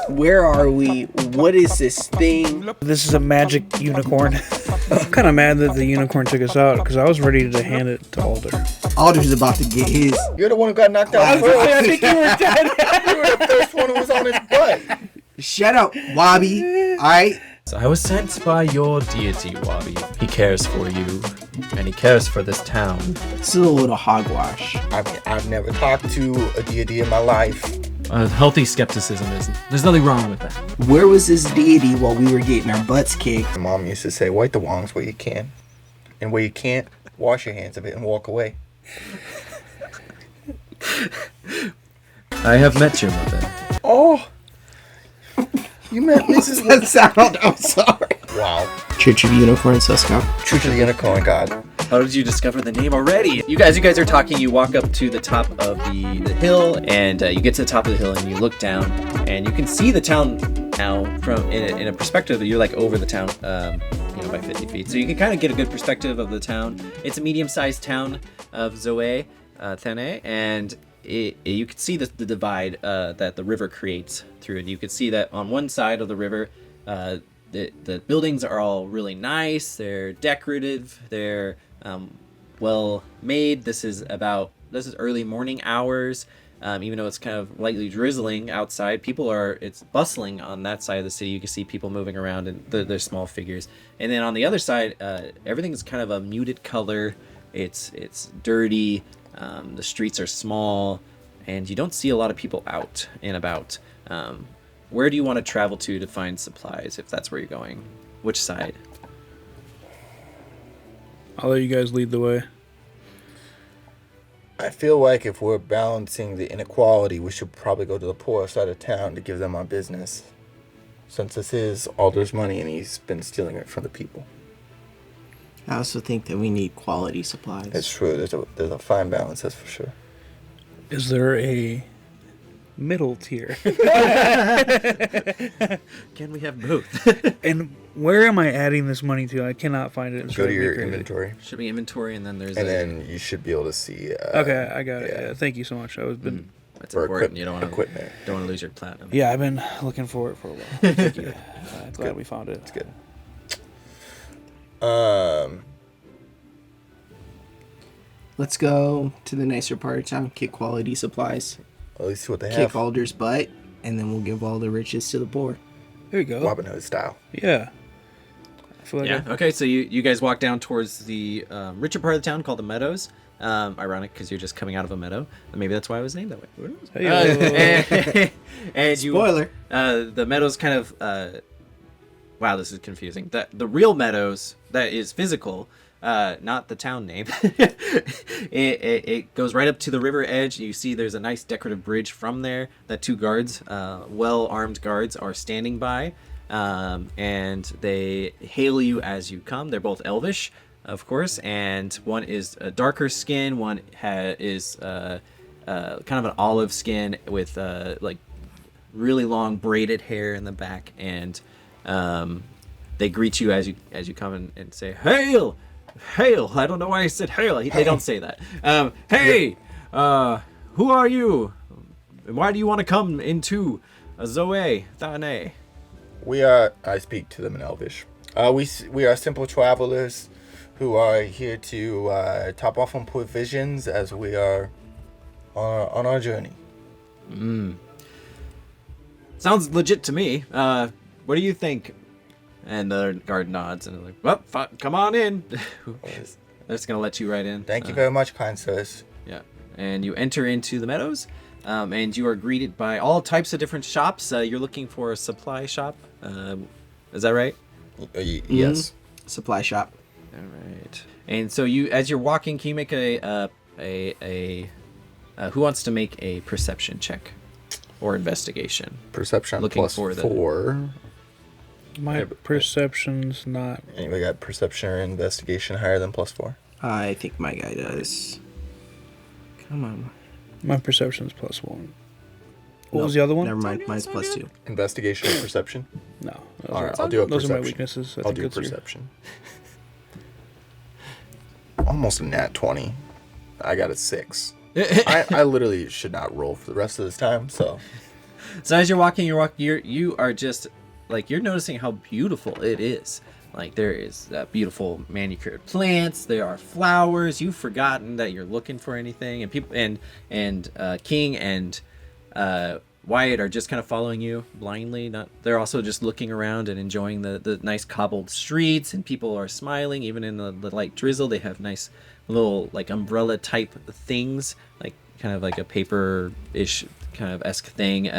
Where are we? What is this thing? This is a magic unicorn. I'm kind of mad that the unicorn took us out because I was ready to hand it to Alder. Alder's about to get his. You're the one who got knocked out first. I think you were dead. You were the first one who was on his butt. Shut up, Wabi. All right. So I was sent by your deity, Wabi. He cares for you, and he cares for this town. It's a little hogwash. I mean, I've never talked to a deity in my life. Healthy skepticism isn't. There's nothing wrong with that. Where was this deity while we were getting our butts kicked? My mom used to say, wipe the wrongs where you can. And where you can't, wash your hands of it and walk away. I have met your mother. Oh! You met Mrs. That sound, I'm sorry. Wow. Church of Unicorns, let's go. Church of the Unicorn God. How did you discover the name already? You guys are talking. You walk up to the top of the hill, and you get to the top of the hill, and you look down, and you can see the town now from in a perspective. You're like over the town, by 50 feet, so you can kind of get a good perspective of the town. It's a medium-sized town of Zoe, Thane, and you can see the divide that the river creates through it. You can see that on one side of the river, the buildings are all really nice. They're decorative. They're well made. This is early morning hours. Even though it's kind of lightly drizzling outside, it's bustling on that side of the city. You can see people moving around, and they're small figures. And then on the other side, everything is kind of a muted color. It's dirty. The streets are small, and you don't see a lot of people out and about. Where do you want to travel to find supplies, if that's where you're going? Which side? I'll let you guys lead the way. I feel like if we're balancing the inequality, we should probably go to the poor side of town to give them our business. Since this is Alder's money and he's been stealing it from the people. I also think that we need quality supplies. It's true. There's a fine balance, that's for sure. Is there a middle tier? Can we have both? And where am I adding this money to? I cannot find it. It's Go to driving me your crazy. inventory. Should be inventory, and then then you should be able to see. Okay, I got it. yeah. Yeah, thank you so much. That's For important. You don't want equipment. to lose your platinum. Yeah, I've been looking for it for a while. Thank you. Glad we found it. It's good. Let's go to the nicer part of town, get quality supplies, At least see what they kick have. Alder's butt, and then we'll give all the riches to the poor. There you go. Robin Hood style. Yeah. I feel like Yeah. Okay. So you guys walk down towards the richer part of the town called the Meadows. Ironic because you're just coming out of a meadow. Maybe that's why it was named that way. Who knows? And Spoiler. The meadows kind of. Wow, this is confusing. The real meadows that is physical. Not the town name. it goes right up to the river edge. You see there's a nice decorative bridge from there that two guards, well-armed guards, are standing by. And they hail you as you come. They're both elvish, of course, and one is a darker skin, one is kind of an olive skin with like really long braided hair in the back, and they greet you as you come and say, "Hail! Hail!" I don't know why I said hail. They don't say that. Hey, who are you? Why do you want to come into Zoe Thane? I speak to them in Elvish. We are simple travelers who are here to top off on provisions as we are on our journey. Sounds legit to me. What do you think? And the guard nods and they're like, well, come on in. They're just going to let you right in. Thank you very much, kind sirs. Yeah. And you enter into the meadows, and you are greeted by all types of different shops. You're looking for a supply shop. Is that right? Yes. Supply shop. All right. And so as you're walking, can you make a who wants to make a perception check or investigation? Perception Looking plus for 4. My perception's not. Anybody got perception or investigation higher than plus 4? I think my guy does. Come on. My perception's plus 1. What was the other one? Never mind. Mine's plus 2. Investigation or perception? No. All right, I'll do a Those perception. are my weaknesses. I'll do perception. Almost a nat 20. I got a 6. I literally should not roll for the rest of this time, so So as you're walking, you are just like you're noticing how beautiful it is. Like there is beautiful manicured plants. There are flowers. You've forgotten that you're looking for anything, and people and King and Wyatt are just kind of following you blindly. They're also just looking around and enjoying the nice cobbled streets, and people are smiling even in the light drizzle. They have nice little like umbrella type things, like kind of like a paper-ish kind of esque thing.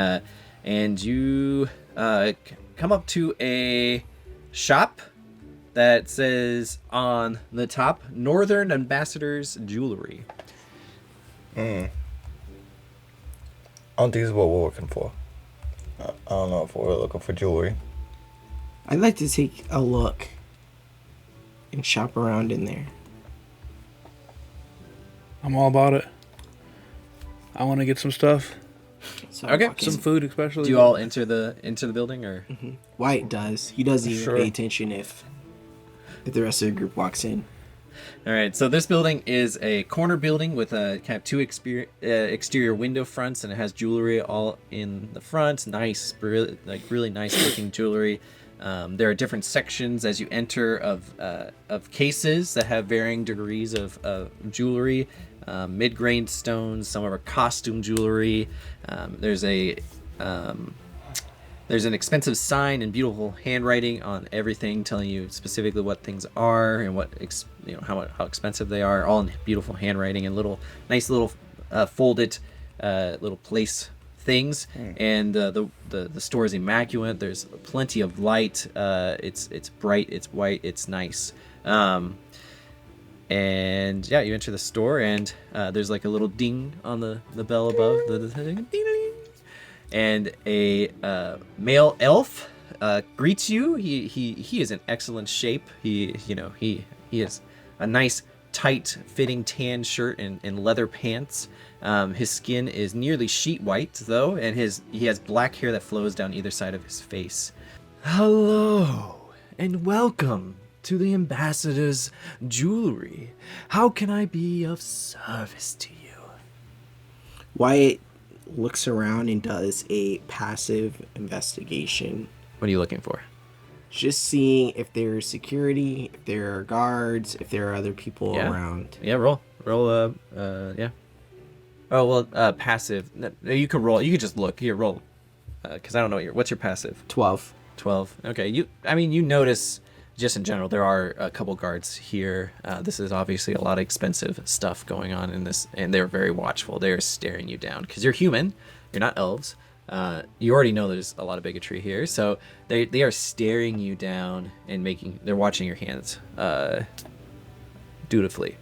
And you come up to a shop that says on the top, Northern Ambassador's Jewelry. I don't think this is what we're looking for. I don't know if we're looking for jewelry. I'd like to take a look and shop around in there. I'm all about it. I want to get some stuff. So Okay. Some food, especially. Do you all enter the building, or? White does. He doesn't even Sure. pay attention if the rest of the group walks in. All right, so this building is a corner building with a kind of two exterior window fronts, and it has jewelry all in the front. Nice, really nice looking jewelry. There are different sections as you enter of cases that have varying degrees of jewelry. Mid-grained stones, some of our costume jewelry. There's an expensive sign and beautiful handwriting on everything, telling you specifically what things are and what how expensive they are. All in beautiful handwriting and nice little folded little place things. And the store is immaculate. There's plenty of light. It's bright. It's white. It's nice. And yeah, you enter the store, and there's like a little ding on the bell above. The ding, ding. And a male elf greets you. He is in excellent shape. He has a nice tight fitting tan shirt and leather pants. His skin is nearly sheet white though, and he has black hair that flows down either side of his face. Hello and welcome to the Ambassador's Jewelry. How can I be of service to you? Wyatt looks around and does a passive investigation. What are you looking for? Just seeing if there's security, if there are guards, if there are other people around. Yeah, roll. Yeah. Oh, well, passive. No, you can roll. You can just look. Here, roll. Because I don't know what's your passive? 12. 12. Okay. You notice, just in general, there are a couple guards here. This is obviously a lot of expensive stuff going on in this, and they're very watchful. They're staring you down because you're human. You're not elves. You already know there's a lot of bigotry here, so they are staring you down and they're watching your hands dutifully,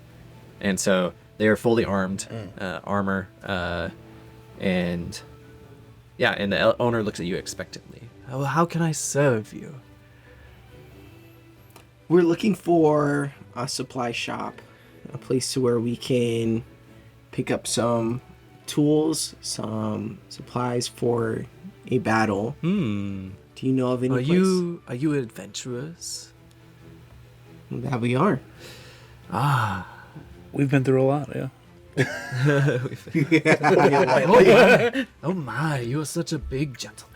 and so they are fully armed, armor, and yeah, and the owner looks at you expectantly. How can I serve you? We're looking for a supply shop, a place to where we can pick up some tools, some supplies for a battle. Do you know of any place? Are you adventurous? That we are. We've been through a lot, yeah. Oh my, you are such a big gentleman.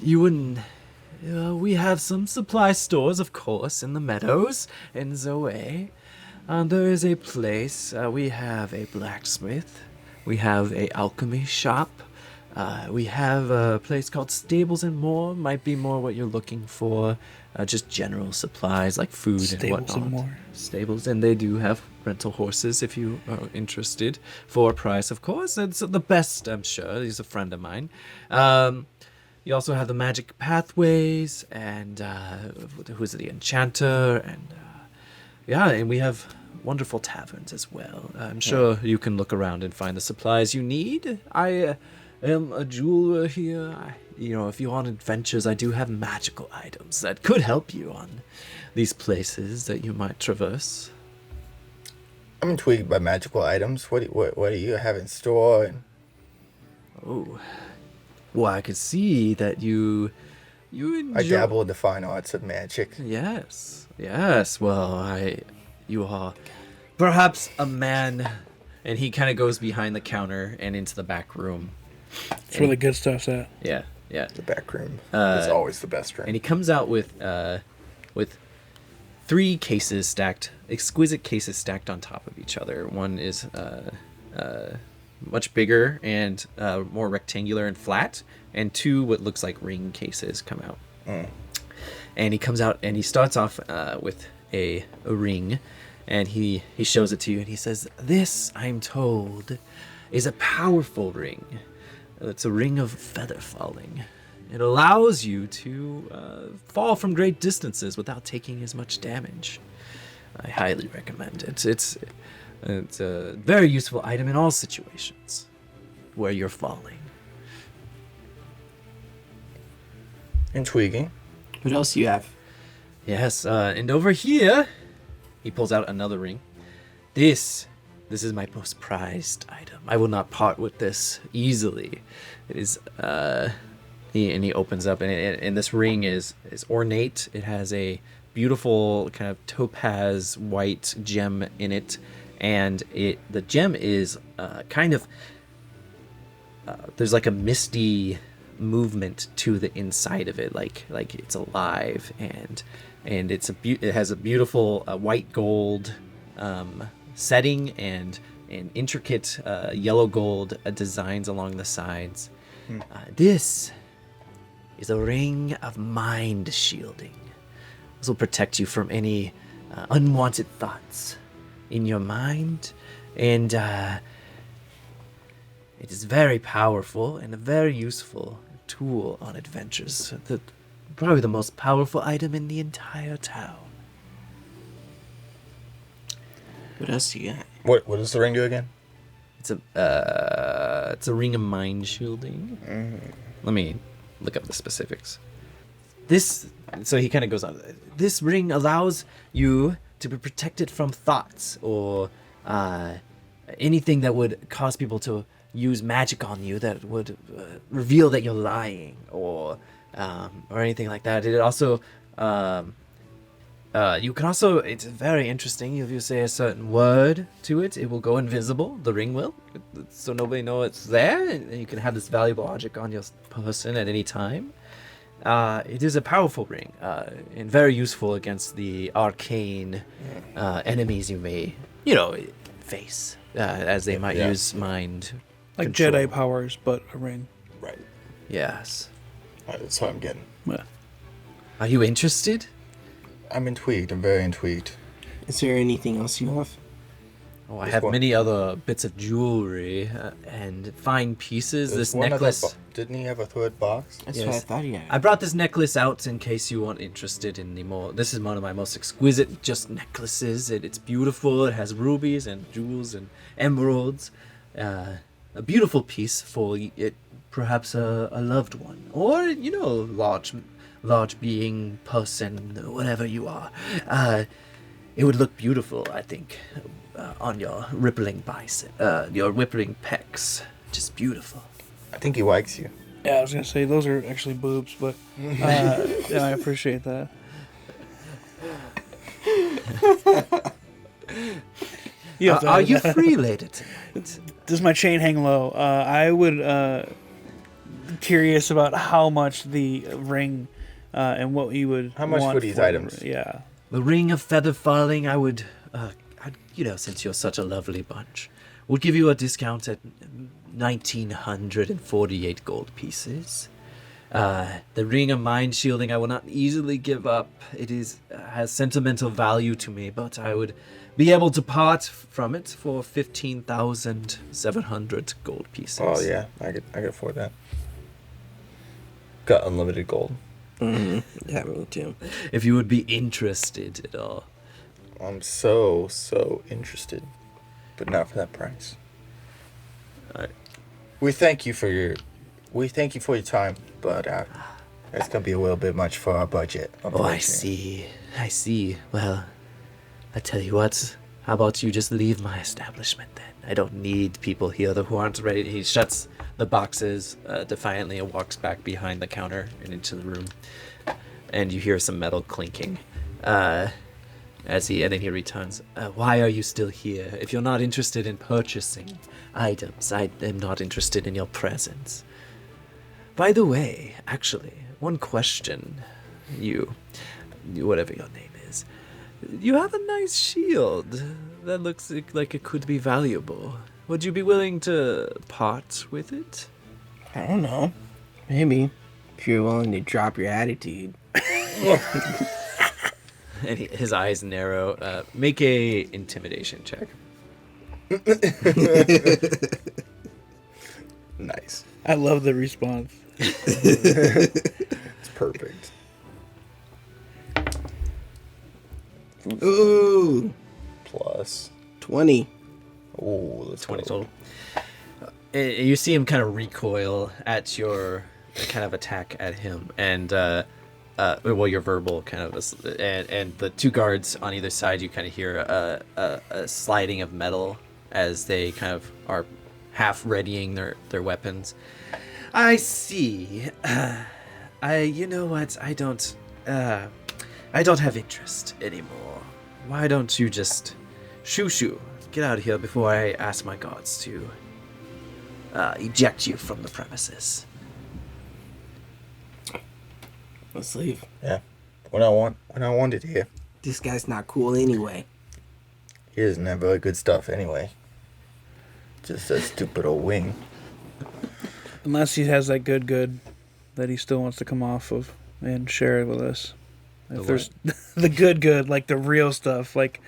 You wouldn't. We have some supply stores, of course, in the meadows in Zoe. There is a place. We have a blacksmith. We have a alchemy shop. We have a place called Stables and More. Might be more what you're looking for. Just general supplies like food and Stables whatnot. and More. Stables, and they do have rental horses if you are interested, for a price, of course. It's the best, I'm sure. He's a friend of mine. You also have the magic pathways, and who's the enchanter, and and we have wonderful taverns as well. I'm sure you can look around and find the supplies you need. I am a jeweler here. If you want adventures, I do have magical items that could help you on these places that you might traverse. I'm intrigued by magical items. What do you have in store? Oh, well, I could see that you enjoy... I dabble in the fine arts of magic. Yes. Well, you are perhaps a man, and he kind of goes behind the counter and into the back room. That's where the good stuff's at. Yeah, yeah. The back room is always the best room. And he comes out with 3 cases stacked, exquisite cases stacked on top of each other. One is much bigger and more rectangular and flat, and 2 what looks like ring cases come out. And he comes out and he starts off with a ring, and he shows it to you, and he says, "This, I'm told, is a powerful ring. It's a ring of feather falling. It allows you to fall from great distances without taking as much damage. I highly recommend it. It's a very useful item in all situations where you're falling." Intriguing. What else do you have? Yes, and over here, he pulls out another ring. This is my most prized item. I will not part with this easily. It is, he opens up, and this ring is ornate. It has a beautiful kind of topaz white gem in it, and the gem is kind of, there's like a misty movement to the inside of it, like it's alive, and it has a beautiful white gold setting and intricate yellow gold designs along the sides. This is a ring of mind shielding. This will protect you from any unwanted thoughts in your mind, and it is very powerful and a very useful tool on adventures. Probably the most powerful item in the entire town. What else do you got? What does the ring do again? It's a ring of mind shielding. Let me look up the specifics. So he kind of goes on. This ring allows you to be protected from thoughts or anything that would cause people to use magic on you that would reveal that you're lying or anything like that. It also you can also, it's very interesting, if you say a certain word to it, it will go invisible. The ring will, so nobody know it's there, and you can have this valuable object on your person at any time. It is a powerful ring and very useful against the arcane enemies you may face as they might use mind Like control. Jedi powers, but a ring. Right. Yes. That's what I'm getting. Yeah. Are you interested? I'm intrigued. I'm very intrigued. Is there anything else you have? Oh, I This have one. many other bits of jewelry and fine pieces. There's This one other necklace. didn't he have a third box? That's what I Yes. thought you I had. brought this necklace out in case you weren't interested in the more. This is one of my most exquisite just necklaces. It's beautiful. It has rubies and jewels and emeralds. A beautiful piece for it, perhaps a loved one, or large being, person, whatever you are. It would look beautiful, I think, on your rippling bicep, your rippling pecs. Just beautiful. I think he likes you. Yeah, I was gonna say those are actually boobs, but yeah, I appreciate that. Are you free later tonight? Does my chain hang low? I would curious about how much the ring and what you would. How much want for these the items? Yeah. The ring of feather falling, I would, since you're such a lovely bunch, would give you a discount at 1,948 gold pieces. The ring of mind shielding, I will not easily give up. It has sentimental value to me, but I would be able to part from it for 15,700 gold pieces. Oh yeah, I could afford that. Got unlimited gold. Yeah, me too. If you would be interested at all. I'm so interested, but not for that price. Alright. We thank you for your time, but it's gonna be a little bit much for our budget. Oh, I unfortunately. see. Well, I tell you what, how about you just leave my establishment then? I don't need people here who aren't ready. He shuts the boxes defiantly and walks back behind the counter and into the room. And you hear some metal clinking. And then he returns. Why are you still here? If you're not interested in purchasing items, I am not interested in your presence. By the way, actually, one question. You, whatever your name is, you have a nice shield that looks like it could be valuable. Would you be willing to part with it? I don't know. Maybe. If you're willing to drop your attitude. And his eyes narrow. Make a intimidation check. Nice. I love the response. It's perfect. Ooh. Plus. 20. Ooh, let's 20 go. total. You see him kind of recoil at your kind of attack at him, and your verbal kind of, and the two guards on either side. You kind of hear a sliding of metal as they kind of are half readying their weapons. I see. You know what? I don't have interest anymore. Why don't you just shoo get out of here before I ask my guards to eject you from the premises? Let's leave. Yeah. When I wanted here. This guy's not cool anyway. He doesn't have very good stuff anyway. Just a stupid old wing. Unless he has that good that he still wants to come off of and share it with us. If there's the good, like the real stuff, like.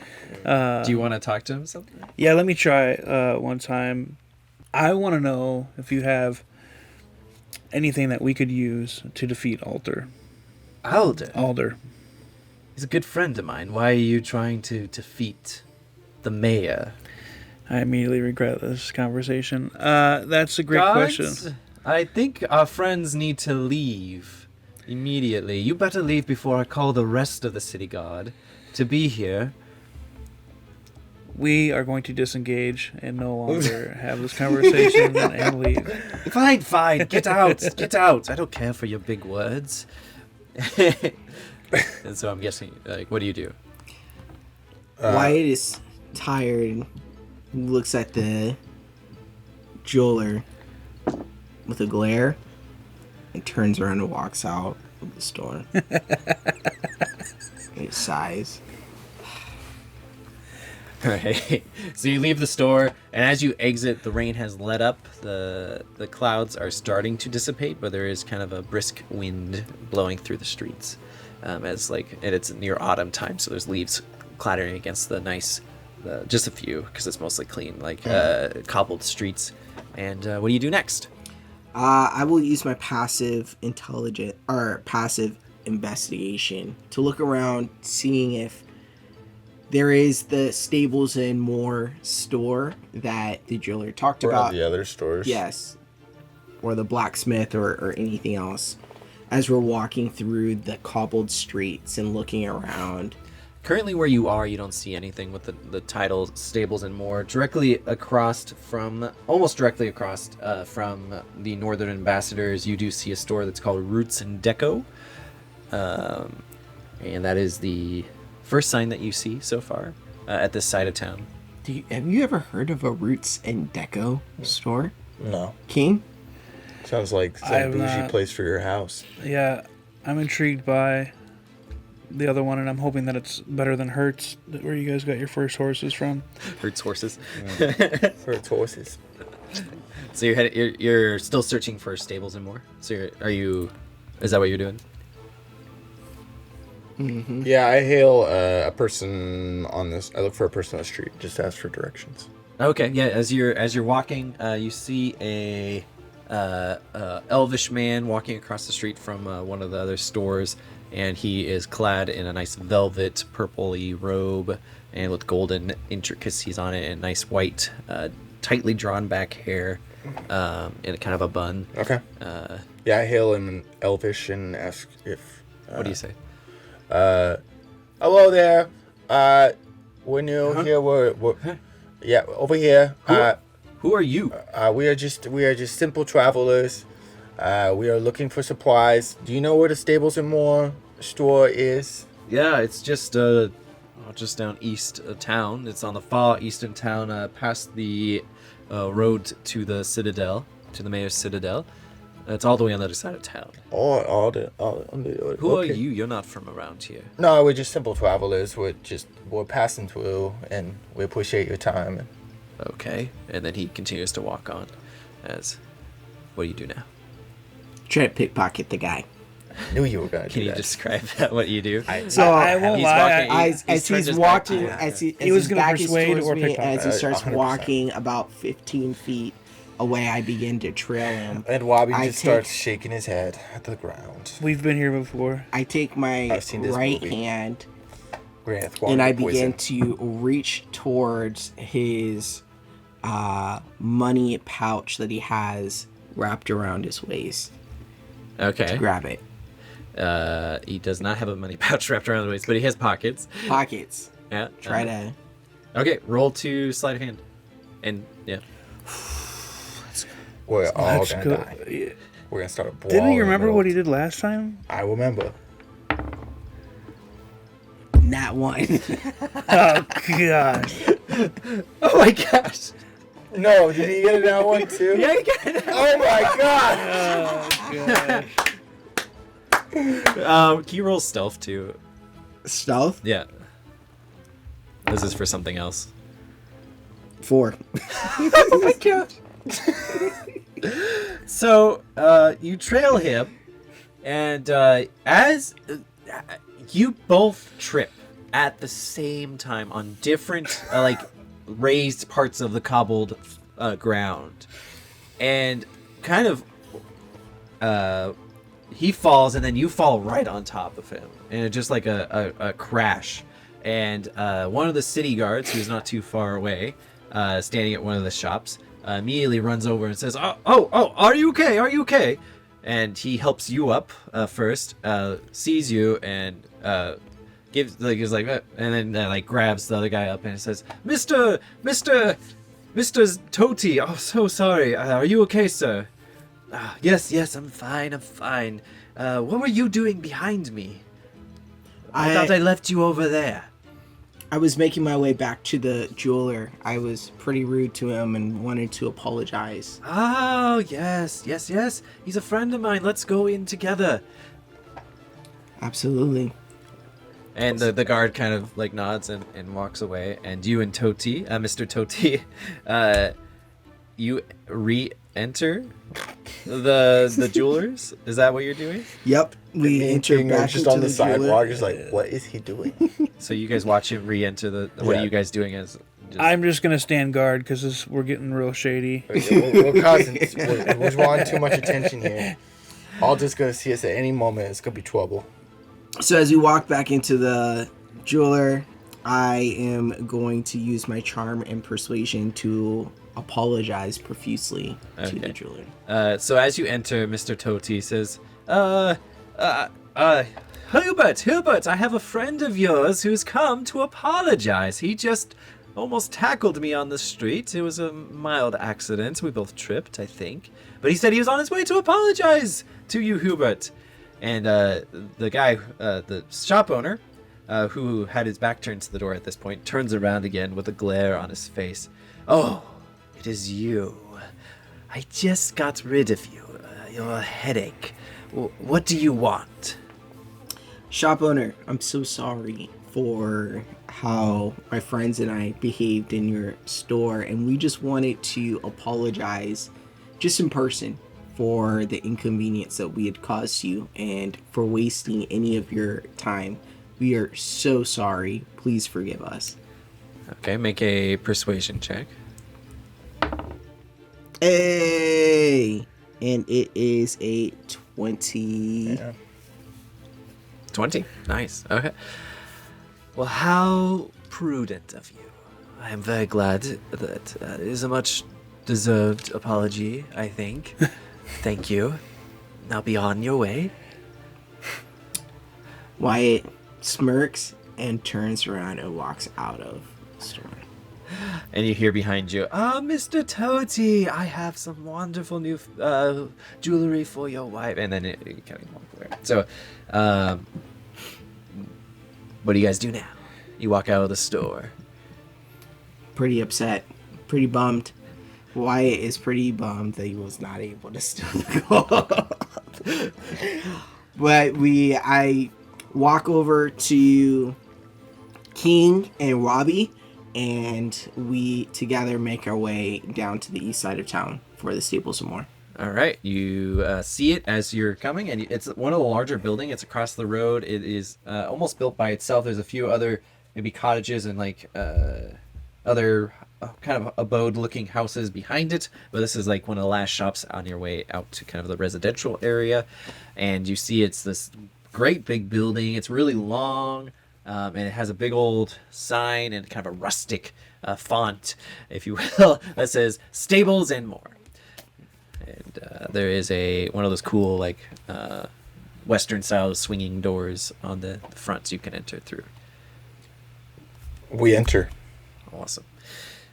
Do you want to talk to him something? Yeah, let me try one time. I want to know if you have anything that we could use to defeat Alder. Alder. He's a good friend of mine. Why are you trying to defeat the mayor? I immediately regret this conversation. That's a great Guards, question. I think our friends need to leave immediately. You better leave before I call the rest of the city guard to be here. We are going to disengage and no longer have this conversation and leave. Fine. Get out. I don't care for your big words. And so I'm guessing, like, what do you do? Wyatt is tired. He looks at the jeweler with a glare and turns around and walks out of the store. He sighs. Alright, so you leave the store, and as you exit, the rain has let up. The clouds are starting to dissipate, but there is kind of a brisk wind blowing through the streets. And it's near autumn time, so there's leaves clattering against the nice, just a few, because it's mostly clean, cobbled streets. And what do you do next? I will use my passive investigation to look around, seeing if there is the Stables and More store that the jeweler talked about. Or the other stores. Yes. Or the blacksmith or anything else. As we're walking through the cobbled streets and looking around. Currently where you are, you don't see anything with the title Stables and More. Almost directly across from the Northern Ambassadors, you do see a store that's called Roots and Deco. And that is the first sign that you see so far at this side of town. Have you ever heard of a Roots and Deco store? No. King? Sounds like some bougie place for your house. Yeah, I'm intrigued by the other one, and I'm hoping that it's better than Hertz, where you guys got your first horses from. Hertz horses. Hertz horses. So you're still searching for Stables and More. So is that what you're doing? Mm-hmm. Yeah, I hail a person on this. I look for a person on the street. Just ask for directions. Okay, yeah. As you're walking, you see a elvish man walking across the street from one of the other stores, and he is clad in a nice velvet purpley robe and with golden intricacies on it, and nice white, tightly drawn back hair, in a kind of a bun. Okay. Yeah, I hail him in Elvish and ask if. What do you say? Hello there. We're new here. We're yeah, over here. Who are you? We are just simple travelers. We are looking for supplies. Do you know where the Stables and More store is? Yeah, it's just down east of town. It's on the far eastern town, past the road to the Citadel, to the Mayor's Citadel. It's all the way on the other side of town. All on the Who are you? You're not from around here. No, we're just simple travelers. We're passing through, and we appreciate your time. Okay. And then he continues to walk on. What do you do now? Try to pickpocket the guy. Knew you were gonna do Can you that. describe what you do? So I won't He's lie. walking- as turned he's his back to walking, you. as he He was his gonna back is persuade towards or me, pickpocket. as he starts 100%. walking about 15 feet away, I begin to trail him. And Wabi I just take- starts shaking his head at the ground. We've been here before. I take my I've seen this right movie. hand Grant, and I begin to reach towards his money pouch that he has wrapped around his waist. Okay. Grab it. He does not have a money pouch wrapped around his waist, but he has pockets. Pockets. Yeah. Try to. Okay, roll to sleight of hand. And, yeah. We're all Let's gonna go. die. We're gonna start a brawl. Didn't you in the remember middle. what he did last time? I remember. Nat one. Oh gosh. Oh my gosh. No, did he get that one too? Yeah, you got it. Oh my god! Oh gosh. Can you roll stealth too? Stealth? Yeah. This is for something else. 4. Oh my gosh. So, you trail him, and as you both trip at the same time on different, raised parts of the cobbled ground, and kind of, he falls, and then you fall right on top of him, and it's just like a crash. And one of the city guards, who's not too far away, standing at one of the shops, immediately runs over and says, "Oh, are you okay? Are you okay?" And he helps you up first, sees you, and gives and then grabs the other guy up and says, Mr. Toti, oh, so sorry. Are you okay, sir?" Yes, I'm fine. What were you doing behind me? I thought I left you over there. I was making my way back to the jeweler. I was pretty rude to him and wanted to apologize. Oh, yes. He's a friend of mine. Let's go in together. Absolutely. And the guard kind of nods and walks away. And you and Toti, Mr. Toti, you re-enter the jewelers. Is that what you're doing? Yep. We entered back just into on the sidewalk, jeweler. just like, what is he doing? So you guys watch him re-enter the. What Yeah. are you guys doing? I'm just gonna stand guard because we're getting real shady. We're causing, we're drawing too much attention here. All just gonna see us at any moment. It's gonna be trouble. So as we walk back into the jeweler, I am going to use my charm and persuasion to apologize profusely to the Okay. jeweler. So as you enter, Mr. Toti says, Hubert, I have a friend of yours who's come to apologize. He just almost tackled me on the street. It was a mild accident. We both tripped, I think. But he said he was on his way to apologize to you, Hubert. And the guy, the shop owner, who had his back turned to the door at this point, turns around again with a glare on his face. Oh, it is you. I just got rid of you. Your headache. What do you want? Shop owner, I'm so sorry for how my friends and I behaved in your store, and we just wanted to apologize just in person for the inconvenience that we had caused you and for wasting any of your time. We are so sorry. Please forgive us. Okay, make a persuasion check. Hey! And it is a 20. Yeah. 20. Nice. Okay. Well, how prudent of you. I am very glad that it is a much deserved apology, I think. Thank you. Now be on your way. Wyatt smirks and turns around and walks out of the store. And you hear behind you, Mr. Toti, I have some wonderful new jewelry for your wife. And then it kind of walk away. So, what do you guys do now? You walk out of the store. Pretty upset, pretty bummed. Wyatt is pretty bummed that he was not able to steal the gold. But I walk over to King and Robbie, and we together make our way down to the east side of town for the stables and more. All right, you see it as you're coming, and it's one of the larger buildings. It's across the road. It is almost built by itself. There's a few other maybe cottages and like other kind of abode-looking houses behind it, but this is like one of the last shops on your way out to kind of the residential area. And you see it's this great big building. It's really long, and it has a big old sign and kind of a rustic font, if you will, that says "Stables and More." And there is one of those cool like Western style swinging doors on the front, so you can enter through. We enter. Awesome.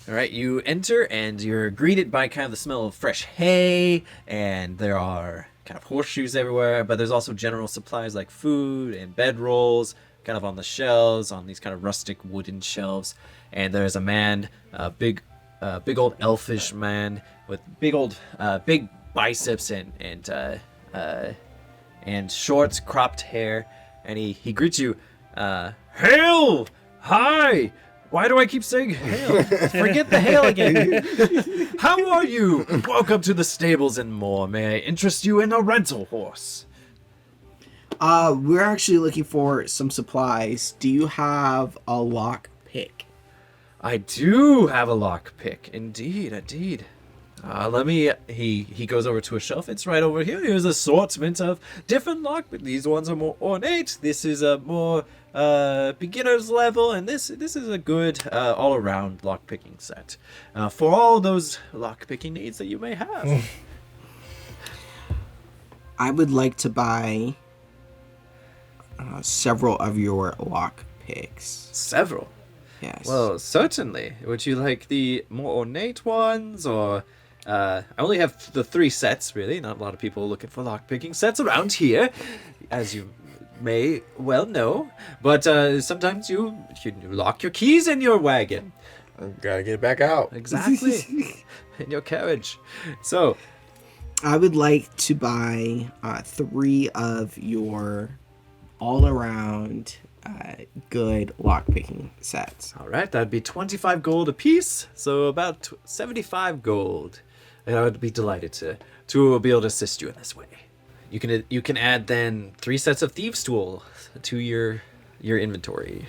All right, you enter and you're greeted by kind of the smell of fresh hay, and there are kind of horseshoes everywhere, but there's also general supplies like food and bedrolls kind of on the shelves, on these kind of rustic wooden shelves. And there's a man, a big old elfish man with big biceps and short cropped hair, and he greets you, "Hail! Hi! Why do I keep saying hail? Forget the hail again. How are you? Welcome to the stables and more. May I interest you in a rental horse?" We're actually looking for some supplies. Do you have a lock pick? I do have a lock pick. Indeed. He goes over to a shelf. It's right over here. Here's an assortment of different lock, but these ones are more ornate. This is a more beginner's level, and this is a good all-around lock-picking set for all those lock-picking needs that you may have. I would like to buy several of your lock picks. Several? Yes. Well, certainly. Would you like the more ornate ones, or... I only have the 3 sets, really. Not a lot of people are looking for lock-picking sets around here, as you may well know. But sometimes you lock your keys in your wagon. Gotta get it back out. Exactly. In your carriage. So... I would like to buy 3 of your all-around good lock-picking sets. All right, that'd be 25 gold apiece, so about 75 gold. And I would be delighted to be able to assist you in this way. You can add then 3 sets of thieves' tool to your inventory,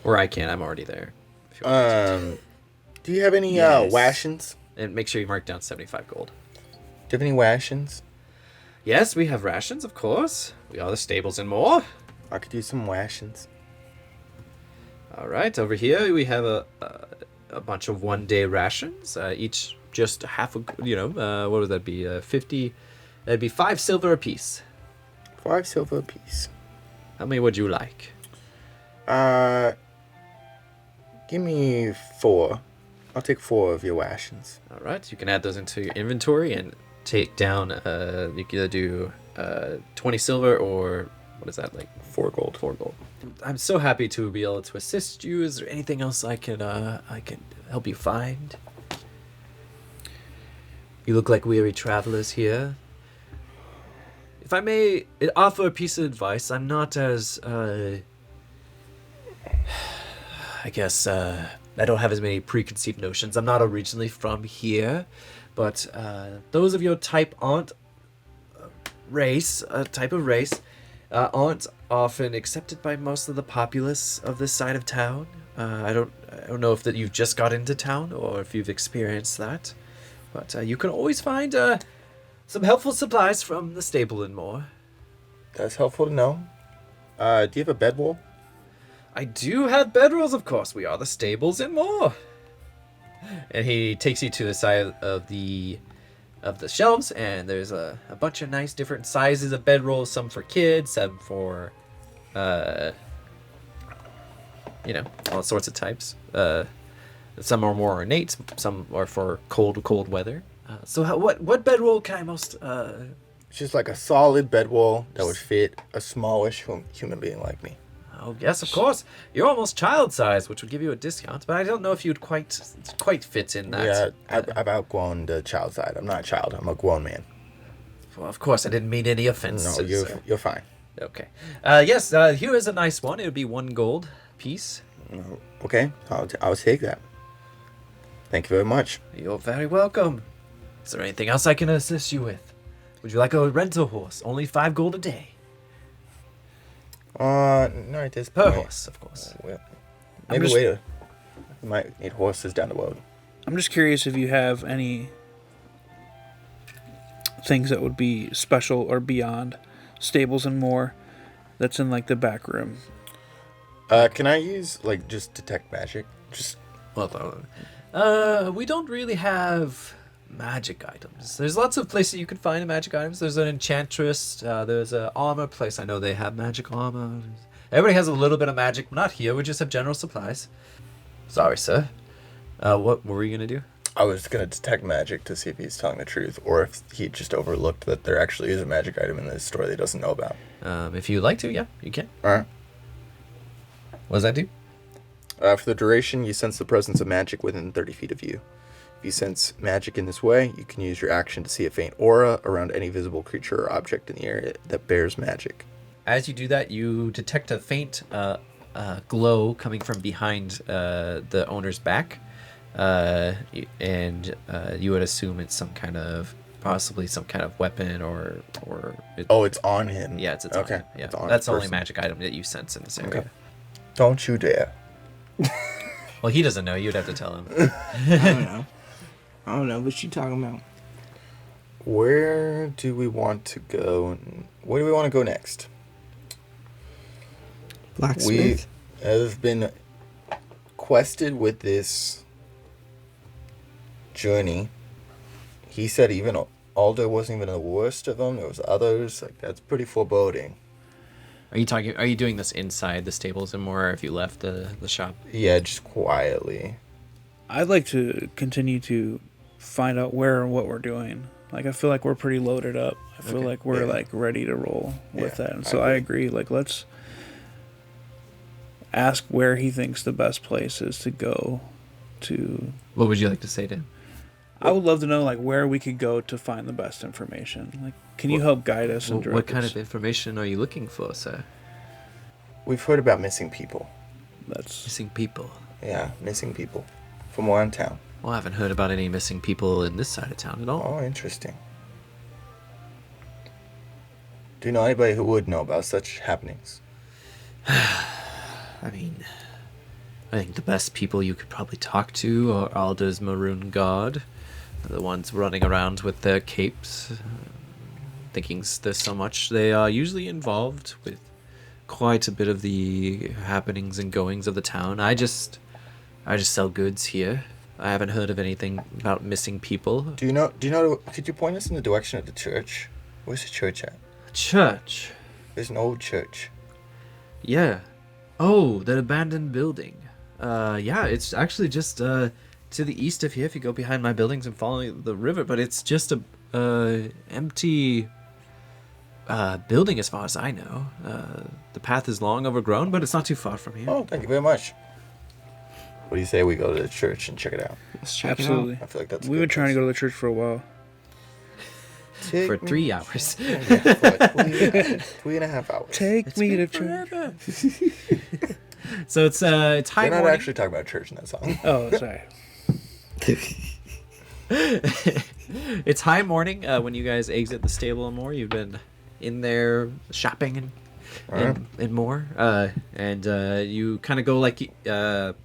or I can. I'm already there. If you want Do you have any Yes. rations? and make sure you mark down 75 gold. Do you have any rations? Yes, we have rations, of course. We are the stables and more. I could use some rations. All right, over here we have a bunch of 1-day rations, each just half a, what would that be? 50. That'd be 5 silver apiece. 5 silver apiece. How many would you like? Give me 4. I'll take 4 of your rations. All right, you can add those into your inventory and take down. You can either do 20 silver or what is that, like 4 gold. 4 gold. I'm so happy to be able to assist you. Is there anything else I can help you find? You look like weary travelers here. If I may offer a piece of advice, I'm not as I guess I don't have as many preconceived notions. I'm not originally from here, but those of your type aren't type of race aren't often accepted by most of the populace of this side of town. I don't know if that you've just got into town or if you've experienced that, but you can always find some helpful supplies from the stable and more. That's helpful to know. Do you have a bedroll? I do have bedrolls, of course. We are the stables and more. And he takes you to the side of the shelves, and there's a bunch of nice different sizes of bedrolls. Some for kids, some for all sorts of types. Some are more ornate, some are for cold weather. So what bedroll can I most It's just like a solid bedroll that would fit a smallish human being like me. Oh, yes, of course. You're almost child size, which would give you a discount, but I don't know if you'd quite fit in that. Yeah, I've outgrown the child side. I'm not a child. I'm a grown man. Well, of course, I didn't mean any offense. No, you're fine. Okay. Yes, here is a nice one. It would be 1 gold piece. Okay, I'll take that. Thank you very much. You're very welcome. Is there anything else I can assist you with? Would you like a rental horse? Only 5 gold a day. No, at this Per point. horse, of course. Well, maybe later. We might need horses down the road. I'm just curious if you have any things that would be special or beyond stables and more that's in like the back room. Can I use like just detect magic? Just Well, we don't really have magic items. There's lots of places you can find magic items. There's an enchantress. There's an armor place. I know they have magic armor. Everybody has a little bit of magic. Not here. We just have general supplies. Sorry, sir. What were you gonna do? I was gonna detect magic to see if he's telling the truth, or if he just overlooked that there actually is a magic item in this store that he doesn't know about. If you'd like to, yeah, you can. All right. What does that do? For the duration, you sense the presence of magic within 30 feet of you. If you sense magic in this way, you can use your action to see a faint aura around any visible creature or object in the area that bears magic. As you do that, you detect a faint glow coming from behind the owner's back, and you would assume it's possibly some kind of weapon or. It's on him. Yeah, it's okay. on him. Yeah, It's on that's the his only person. magic item that you sense in this area. Okay. Don't you dare. Well, he doesn't know. You'd have to tell him. I don't know what you talking about. Where do we want to go? Where do we want to go next? Blacksmith. We have been quested with this journey. He said even Aldo wasn't even the worst of them. There was others. Like, that's pretty foreboding. Are you doing this inside the stables and more, or if you left the shop? Yeah, just quietly. I'd like to continue to find out where and what we're doing. Like, I feel like we're pretty loaded up. I feel like we're like ready to roll with that. And so I agree. Like, let's ask where he thinks the best place is to go to. What would you like to say to him? I would love to know like where we could go to find the best information. Like, can you help guide us and direct What kind us? of information are you looking for, sir? We've heard about missing people. That's Missing people. Yeah, missing people from around town. Well, I haven't heard about any missing people in this side of town at all. Oh, interesting. Do you know anybody who would know about such happenings? I mean, I think the best people you could probably talk to are Aldo's Maroon Guard. They're the ones running around with their capes, thinking there's so much. They are usually involved with quite a bit of the happenings and goings of the town. I just sell goods here. I haven't heard of anything about missing people. Do you know, could you point us in the direction of the church? Where's the church at? Church. There's an old church. Yeah. Oh, that abandoned building. Yeah, it's actually just to the east of here if you go behind my buildings and follow the river, but it's just a empty building as far as I know. The path is long overgrown, but it's not too far from here. Oh, thank you very much. What do you say we go to the church and check it out? Let's check absolutely. I feel like that's. We've been trying to go to the church for a while. For 3 hours. Yeah, for 3.5 hours. Take me to church. So it's high They're not morning. actually talking about church in that song. Oh, sorry. It's high morning when you guys exit the stable and more. You've been in there shopping and more, and you kind of go like the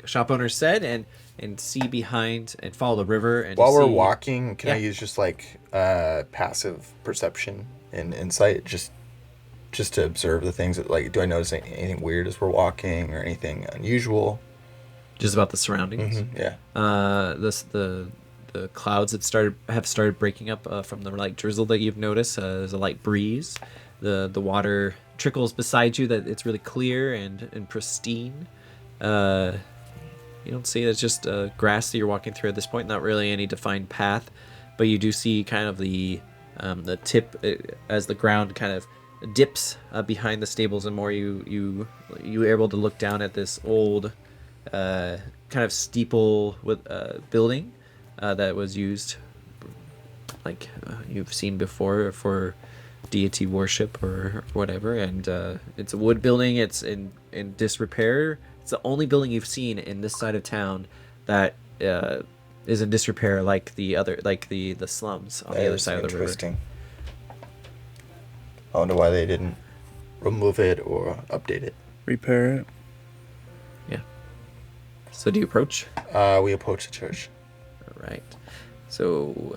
shop owner said, and see behind and follow the river. And While you we're see- walking, can I Yeah. use just like passive perception and insight, just to observe the things that, like, do I notice anything weird as we're walking or anything unusual? just about the surroundings. Yeah. The clouds have started breaking up from the light drizzle that you've noticed. There's a light breeze. The water trickles beside you. That it's really clear and pristine. You don't see it's just grass that you're walking through at this point. Not really any defined path, but you do see kind of the tip as the ground kind of dips behind the stables, and more you were able to look down at this old kind of steeple with building that was used, like you've seen before, for deity worship or whatever. And it's a wood building. It's in disrepair. It's the only building you've seen in this side of town that is in disrepair, like the slums on the other side of the river. Interesting. I wonder why they didn't remove it or update it. Repair it. Yeah. So do you approach? We approach the church. All right. So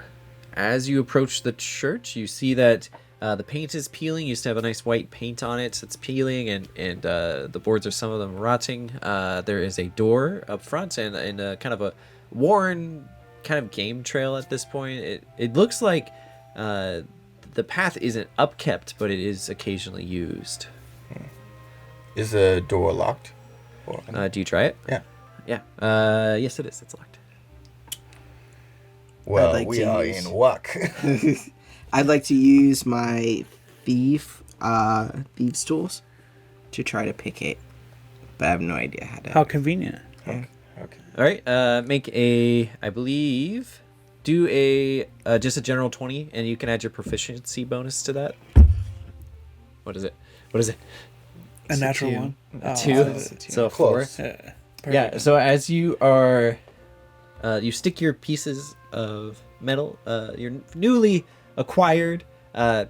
as you approach the church, you see that the paint is peeling. You used to have a nice white paint on it. It's peeling, and the boards are, some of them, rotting. There is a door up front and a kind of a worn kind of game trail at this point. It looks like the path isn't upkept, but it is occasionally used. Is the door locked? Do you try it? Yeah. Yeah. Yes, it is. It's locked. Well, we are in luck. I'd like to use my thieves tools to try to pick it, but I have no idea how to. How convenient. Okay. All right. Make a, I believe, do a just a general 20, and you can add your proficiency bonus to that. What is it? A natural two. one. A 2. So a 4. Close. Yeah. So as you are, you stick your pieces of metal, your newly acquired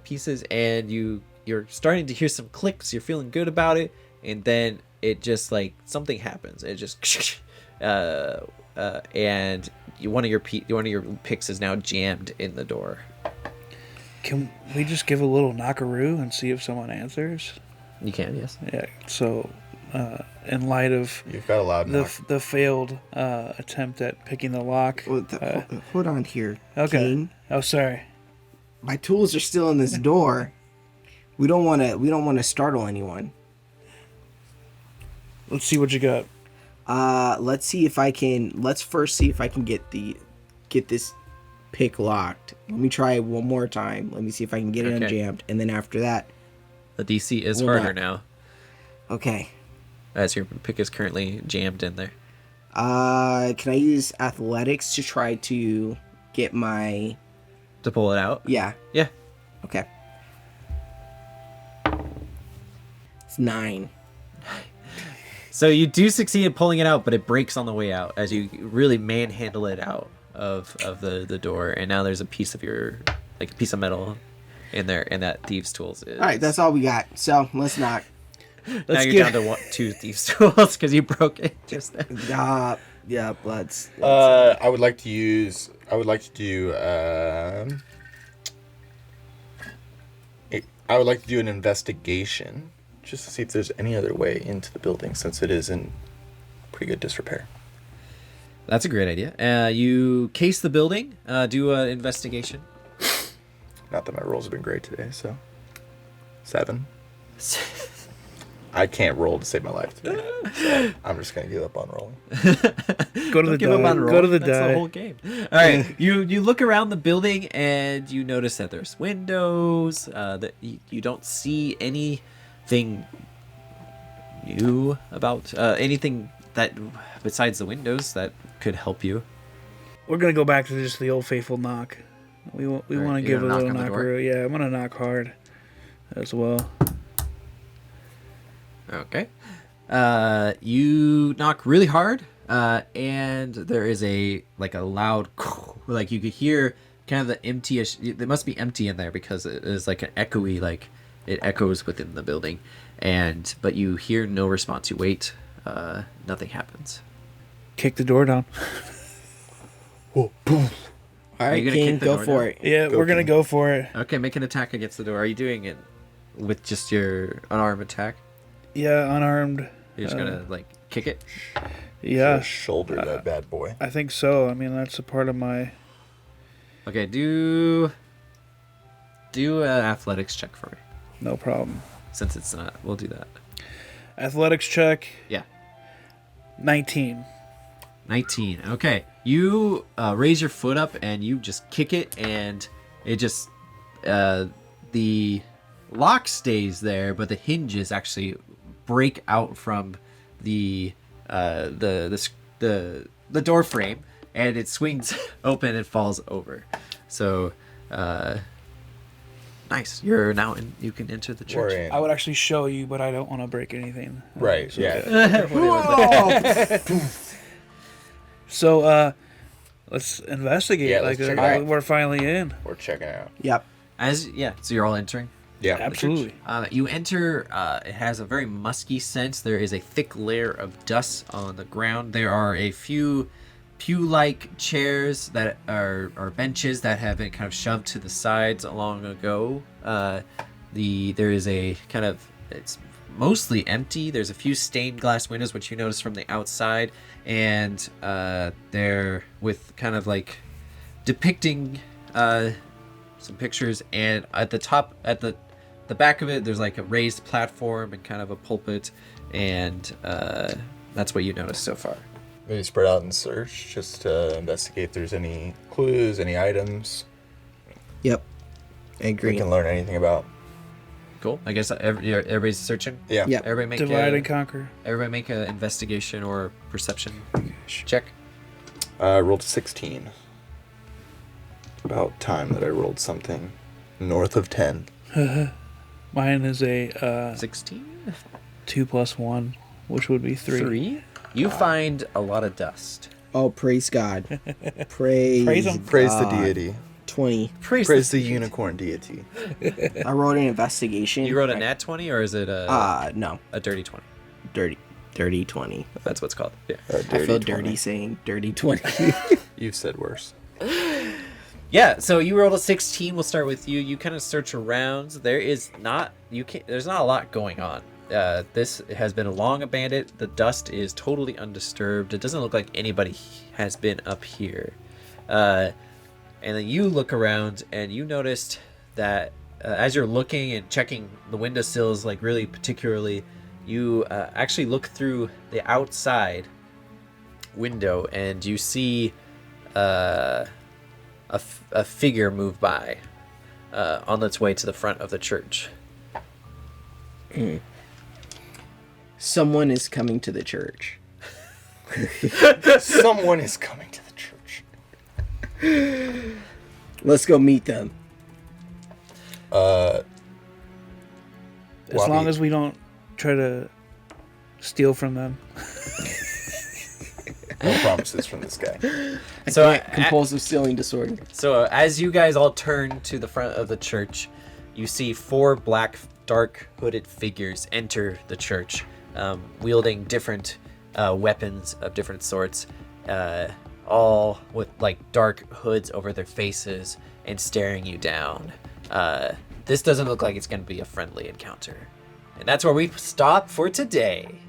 pieces, and you're starting to hear some clicks. You're feeling good about it, and then it just, like, something happens. It just and one of your picks is now jammed in the door. Can we just give a little knockaroo and see if someone answers? You can, yes. Yeah. So, in light of You've got a loud knock. the failed attempt at picking the lock. Hold on here. Okay. Kane. Oh, sorry. My tools are still in this door. We don't want to startle anyone. Let's see what you got. Let's first see if I can get this pick locked. Let me try it one more time. Let me see if I can get it Okay. unjammed, and then after that, The DC is Hold harder on. now, okay. as your pick is currently jammed in there. Can I use athletics to try to get my? To pull it out? Yeah. Yeah. Okay. It's 9. So you do succeed in pulling it out, but it breaks on the way out as you really manhandle it out of the door, and now there's a piece of a piece of metal in there, and that thieves' tools is. All right, that's all we got. So let's knock. Now you're down to 2 thieves' tools because you broke it just now. Yeah. Let's. I would like to do an investigation just to see if there's any other way into the building, since it is in pretty good disrepair. That's a great idea. You case the building, do an investigation. Not that my rolls have been great today, so 7. I can't roll to save my life today, so I'm just gonna give up on rolling. Go to the Give up on die. roll. Go to the That's die. the whole game. All right, you look around the building and you notice that there's windows. That you don't see anything new about anything that besides the windows that could help you. We're gonna go back to just the old faithful knock. We want to you're give a gonna little knock on the door? knockaroo. Yeah, I'm gonna knock hard as well. Okay. You knock really hard, and there is a loud, like you could hear kind of the empty-ish. It must be empty in there because it is like an echoey, like it echoes within the building, but you hear no response. You wait, nothing happens. Kick the door down. All right, you gonna King, kick the go door for down? it. Yeah, we're gonna go for it. Okay, make an attack against the door. Are you doing it with just your unarmed attack? Yeah, unarmed. You're just gonna kick it. Yeah, Just shoulder that bad boy. I think so. I mean, that's a part of my. Okay, do an athletics check for me. No problem. Since it's not, we'll do that. Athletics check. Yeah. 19. 19. Okay. You raise your foot up and you just kick it, and it just the lock stays there, but the hinges actually break out from the door frame, and it swings open and falls over. So, nice. You're now in. You can enter the church. We're in. I would actually show you, but I don't want to break anything. Right, So, yeah. So, let's investigate. Yeah, like let's check it out. we're finally in. We're checking out. Yep. So you're all entering. Yeah. Absolutely. You enter. It has a very musky scent. There is a thick layer of dust on the ground. There are a few pew-like chairs that are benches that have been kind of shoved to the sides long ago. There is a kind of, it's mostly empty. There's a few stained glass windows, which you notice from the outside, and they're with kind of like depicting some pictures. And at the top, at the back of it, there's like a raised platform and kind of a pulpit, and that's what you notice so far. Maybe spread out and search just to investigate if there's any clues, any items Yep. I we agree. can learn anything about. Cool. I guess everybody's searching. Yeah. Yep. Everybody make Divide and conquer. Everybody make an investigation or perception check. Rolled a 16. About time that I rolled something north of 10. Mine is a 16. 2 plus 1, which would be 3. 3. You find a lot of dust. Oh, praise God. Praise. Praise him. Praise the God. deity. 20. Praise the unicorn deity. I wrote an investigation. You wrote a nat 20, or is it a No. dirty 20? Dirty 20. That's what's called. Yeah. A I feel 20. dirty saying dirty 20. You've said worse. Yeah. So you rolled a 16. We'll start with you. You kind of search around. There's not a lot going on. This has been long abandoned. The dust is totally undisturbed. It doesn't look like anybody has been up here. And then you look around and you noticed that as you're looking and checking the windowsills, like really particularly, you actually look through the outside window and you see a figure move by on its way to the front of the church. Someone is coming to the church. Someone is coming to the church. Let's go meet them. As Wabi- long as we don't try to steal from them. No promises from this guy. So Compulsive stealing disorder. So as you guys all turn to the front of the church, you see 4 black, dark hooded figures enter the church, wielding different weapons of different sorts, all with like dark hoods over their faces and staring you down. This doesn't look like it's going to be a friendly encounter. And that's where we stop for today.